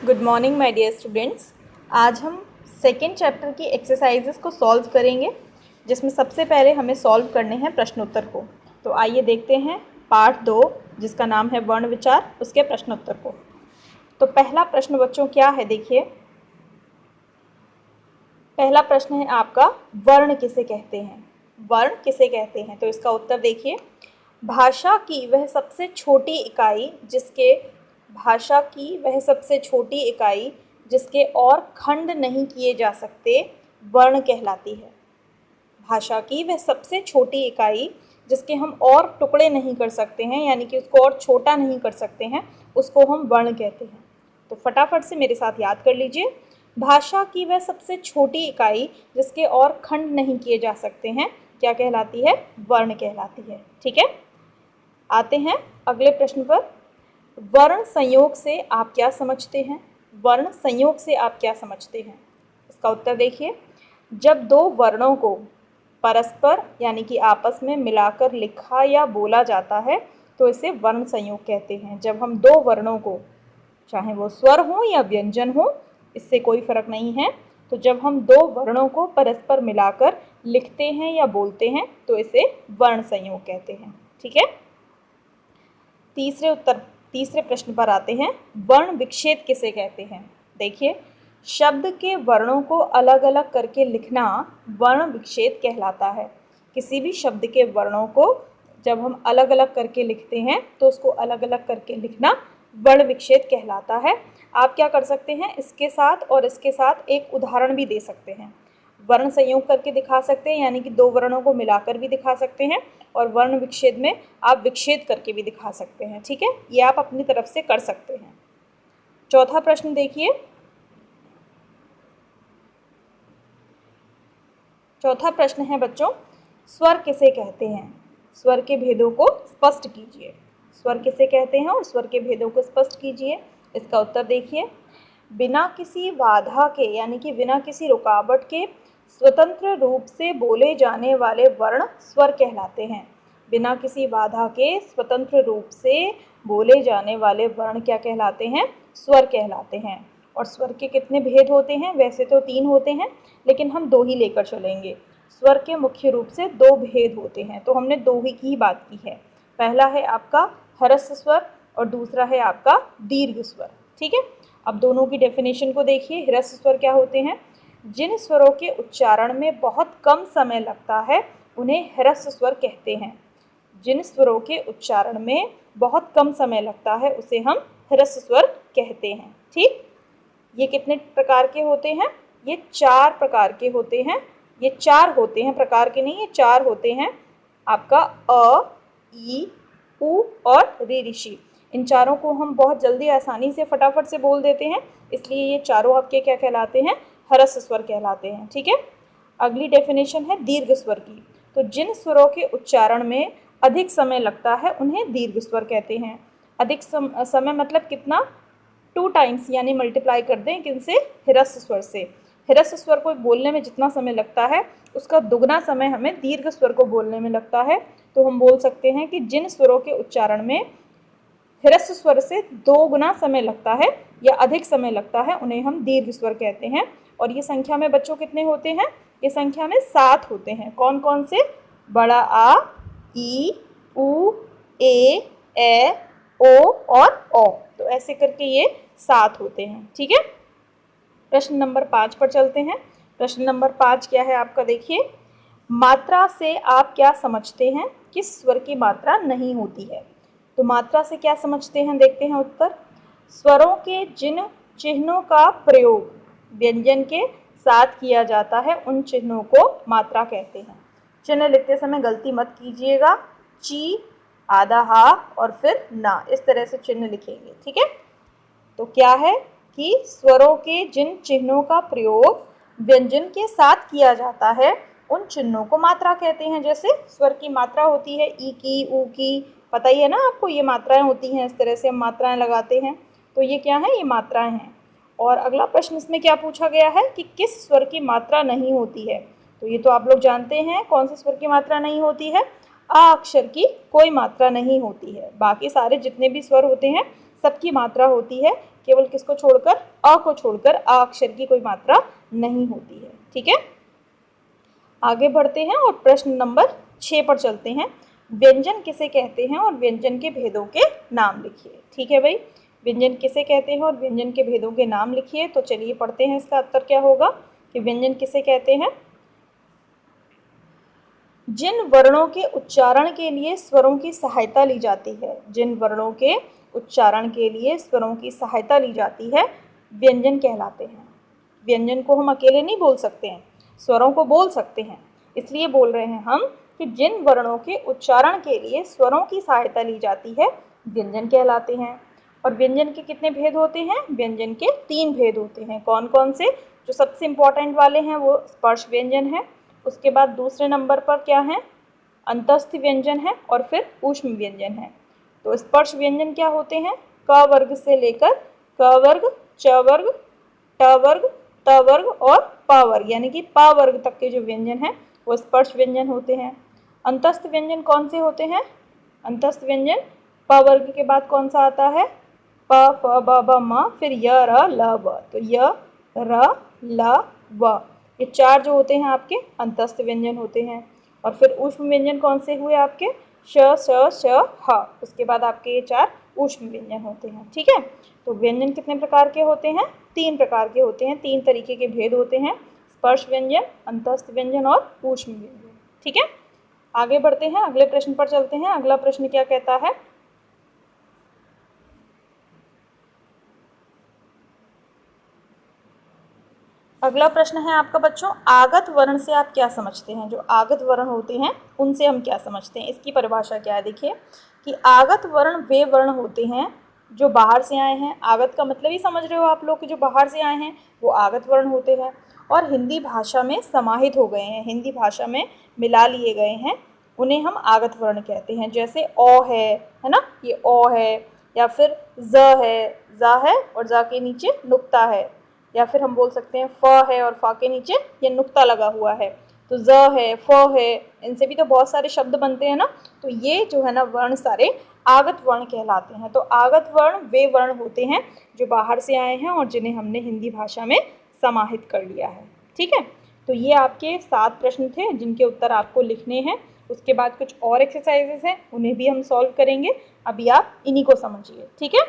Good morning my dear students. आज हम second chapter की एक्सरसाइजेस को सॉल्व करेंगे, जिसमें सबसे पहले हमें सॉल्व करने हैं प्रश्नोत्तर को। तो आइए देखते हैं पार्ट 2, जिसका नाम है वर्ण विचार, उसके प्रश्नोत्तर को। तो पहला प्रश्न बच्चों क्या है, देखिए। पहला प्रश्न है आपका, वर्ण किसे कहते हैं। वर्ण किसे कहते हैं, तो इसका उत्तर देखिए। भाषा की वह सबसे छोटी इकाई जिसके और खंड नहीं किए जा सकते, वर्ण कहलाती है। भाषा की वह सबसे छोटी इकाई जिसके हम और टुकड़े नहीं कर सकते हैं, यानी कि उसको और छोटा नहीं कर सकते हैं, उसको हम वर्ण कहते हैं। तो फटाफट से मेरे साथ याद कर लीजिए। भाषा की वह सबसे छोटी इकाई जिसके और खंड नहीं किए जा सकते हैं, क्या कहलाती है? वर्ण कहलाती है। ठीक है, आते हैं अगले प्रश्न पर। वर्ण संयोग से आप क्या समझते हैं? वर्ण संयोग से आप क्या समझते हैं? इसका उत्तर देखिए। जब दो वर्णों को परस्पर यानी कि आपस में मिलाकर लिखा या बोला जाता है, तो इसे वर्ण संयोग कहते हैं। जब हम दो वर्णों को, चाहे वो स्वर हो या व्यंजन हो, इससे कोई फर्क नहीं है, तो जब हम दो वर्णों को परस्पर मिलाकर लिखते हैं या बोलते हैं, तो इसे वर्ण संयोग कहते हैं। ठीक है, तीसरे प्रश्न पर आते हैं। वर्ण विच्छेद किसे कहते हैं? देखिए, शब्द के वर्णों को अलग अलग करके लिखना वर्ण विच्छेद कहलाता है। किसी भी शब्द के वर्णों को जब हम अलग अलग करके लिखते हैं, तो उसको अलग अलग करके लिखना वर्ण विच्छेद कहलाता है। आप क्या कर सकते हैं, इसके साथ और इसके साथ एक उदाहरण भी दे सकते हैं। वर्ण संयोग करके दिखा सकते हैं, यानी कि दो वर्णों को मिलाकर भी दिखा सकते हैं, और वर्ण विच्छेद में आप विच्छेद करके भी दिखा सकते हैं। ठीक है, ये आप अपनी तरफ से कर सकते हैं। चौथा प्रश्न देखिए। चौथा प्रश्न है बच्चों, स्वर किसे कहते हैं? स्वर के भेदों को स्पष्ट कीजिए। स्वर किसे कहते हैं और स्वर के भेदों को स्पष्ट कीजिए। इसका उत्तर देखिए। बिना किसी बाधा के यानी कि बिना किसी रुकावट के स्वतंत्र रूप से बोले जाने वाले वर्ण स्वर कहलाते हैं। बिना किसी बाधा के स्वतंत्र रूप से बोले जाने वाले वर्ण क्या कहलाते हैं? स्वर कहलाते हैं। और स्वर के कितने भेद होते हैं? वैसे तो 3 होते हैं, लेकिन हम 2 ही लेकर चलेंगे। स्वर के मुख्य रूप से 2 भेद होते हैं, तो हमने 2 ही की बात की है। पहला है आपका ह्रस्व स्वर और दूसरा है आपका दीर्घ स्वर। ठीक है, अब दोनों की डेफिनेशन को देखिए। ह्रस्व स्वर क्या होते हैं? जिन स्वरों के उच्चारण में बहुत कम समय लगता है, उन्हें ह्रस्व स्वर कहते हैं। जिन स्वरों के उच्चारण में बहुत कम समय लगता है, उसे हम ह्रस्व स्वर कहते हैं। ठीक, ये कितने प्रकार के होते हैं? ये 4 प्रकार के होते हैं। ये 4 होते हैं, प्रकार के नहीं, ये 4 होते हैं। आपका अ, ई, उ और री ऋषि। इन चारों को हम बहुत जल्दी आसानी से फटाफट से बोल देते हैं, इसलिए ये चारों आपके क्या कहलाते हैं? ह्रस्व स्वर कहलाते हैं। ठीक है, अगली डेफिनेशन है दीर्घ स्वर की। तो जिन स्वरों के उच्चारण में अधिक समय लगता है, उन्हें दीर्घ स्वर कहते हैं। अधिक समय मतलब कितना? 2 टाइम्स, यानी मल्टीप्लाई कर दें किनसे? ह्रस्व स्वर से। ह्रस्व स्वर को बोलने में जितना समय लगता है, उसका दुगना समय हमें दीर्घ स्वर को बोलने में लगता है। तो हम बोल सकते हैं कि जिन स्वरों के उच्चारण में ह्रस्व स्वर से 2 गुना समय लगता है या अधिक समय लगता है, उन्हें हम दीर्घ स्वर कहते हैं। और ये संख्या में बच्चों कितने होते हैं? ये संख्या में 7 होते हैं। कौन कौन से? बड़ा आ, ई, उ, ए, ओ और औ। तो ऐसे करके ये 7 होते हैं। ठीक है, प्रश्न नंबर 5 पर चलते हैं। प्रश्न नंबर 5 क्या है आपका? देखिए, मात्रा से आप क्या समझते हैं? किस स्वर की मात्रा नहीं होती है? तो मात्रा से क्या समझते हैं, देखते हैं उत्तर। स्वरों के जिन चिन्हों का प्रयोग व्यंजन के साथ किया जाता है, उन चिन्हों को मात्रा कहते हैं। चिन्ह लिखते समय गलती मत कीजिएगा। ची, आधा हा और फिर ना, इस तरह से चिन्ह लिखेंगे। ठीक है, तो क्या है कि स्वरों के जिन चिन्हों का प्रयोग व्यंजन के साथ किया जाता है, उन चिन्हों को मात्रा कहते हैं। जैसे स्वर की मात्रा होती है ई की, ऊ की, पता ही है ना आपको, ये मात्राएं होती हैं। इस तरह से हम मात्राएं लगाते हैं, तो ये क्या है? ये मात्राएं हैं। और अगला प्रश्न इसमें क्या पूछा गया है कि किस स्वर की मात्रा नहीं होती है? तो ये तो आप लोग जानते हैं कौन से स्वर की मात्रा नहीं होती है। आ अक्षर की कोई मात्रा नहीं होती है। बाकी सारे जितने भी स्वर होते हैं, सबकी मात्रा होती है, केवल किसको छोड़कर, अ को छोड़कर अ अक्षर की कोई मात्रा नहीं होती है। ठीक है, आगे बढ़ते हैं और प्रश्न नंबर 6 पर चलते हैं। व्यंजन किसे कहते हैं और व्यंजन के भेदों के नाम लिखिए। ठीक है भाई, व्यंजन किसे कहते हैं और व्यंजन के भेदों के नाम लिखिए। तो चलिए पढ़ते हैं, इसका उत्तर क्या होगा कि व्यंजन किसे कहते हैं, जिन वर्णों के उच्चारण के लिए स्वरों की सहायता ली जाती है, जिन वर्णों के उच्चारण के लिए स्वरों की सहायता ली जाती है, व्यंजन कहलाते हैं। व्यंजन को हम अकेले नहीं बोल सकते हैं, स्वरों को बोल सकते हैं, इसलिए बोल रहे हैं हम कि जिन वर्णों के उच्चारण के लिए स्वरों की सहायता ली जाती है, व्यंजन कहलाते हैं। और व्यंजन के कितने भेद होते हैं, व्यंजन के 3 भेद होते हैं। कौन कौन से, जो सबसे इंपॉर्टेंट वाले हैं वो स्पर्श व्यंजन है, उसके बाद दूसरे नंबर पर क्या है, अंतस्थ व्यंजन है, और फिर ऊष्म व्यंजन है। तो स्पर्श व्यंजन क्या होते हैं, क वर्ग से लेकर क वर्ग, च वर्ग, ट वर्ग, त वर्ग और प वर्ग, यानी कि प वर्ग तक के जो व्यंजन हैं वो स्पर्श व्यंजन होते हैं। अंतस्थ व्यंजन कौन से होते हैं, अंतस्थ व्यंजन प वर्ग के बाद कौन सा आता है, प फ ब ब म, फिर य र ल व, तो य र ल व, ये 4 जो होते हैं आपके अंतस्थ व्यंजन होते हैं। और फिर ऊष्म व्यंजन कौन से हुए आपके, श श श ह, उसके बाद आपके ये 4 ऊष्म व्यंजन होते हैं। ठीक है, तो व्यंजन कितने प्रकार के होते हैं, 3 प्रकार के होते हैं, 3 तरीके के भेद होते हैं, स्पर्श व्यंजन, अंतस्थ व्यंजन और ऊष्म व्यंजन। ठीक है, आगे बढ़ते हैं, अगले प्रश्न पर चलते हैं। अगला प्रश्न क्या कहता है, अगला प्रश्न है आपका बच्चों, आगत वर्ण से आप क्या समझते हैं। जो आगत वर्ण होते हैं उनसे हम क्या समझते हैं, इसकी परिभाषा क्या है। देखिए कि आगत वर्ण वे वर्ण होते हैं जो बाहर से आए हैं। आगत का मतलब ही समझ रहे हो आप लोग कि जो बाहर से आए हैं वो आगत वर्ण होते हैं और हिंदी भाषा में समाहित हो गए हैं, हिंदी भाषा में मिला लिए गए हैं, उन्हें हम आगत वर्ण कहते हैं। जैसे ओ है ना, ये ओ है, या फिर ज है, जा है और जा के नीचे नुक्ता है, या फिर हम बोल सकते हैं फ है और फा के नीचे ये नुक्ता लगा हुआ है। तो ज है, फ है, इनसे भी तो बहुत सारे शब्द बनते हैं ना, तो ये जो है ना वर्ण सारे आगत वर्ण कहलाते हैं। तो आगत वर्ण वे वर्ण होते हैं जो बाहर से आए हैं और जिन्हें हमने हिंदी भाषा में समाहित कर लिया है। ठीक है, तो ये आपके 7 प्रश्न थे जिनके उत्तर आपको लिखने हैं। उसके बाद कुछ और एक्सरसाइजेस हैं, उन्हें भी हम सॉल्व करेंगे। अभी आप इन्हीं को समझिए। ठीक है।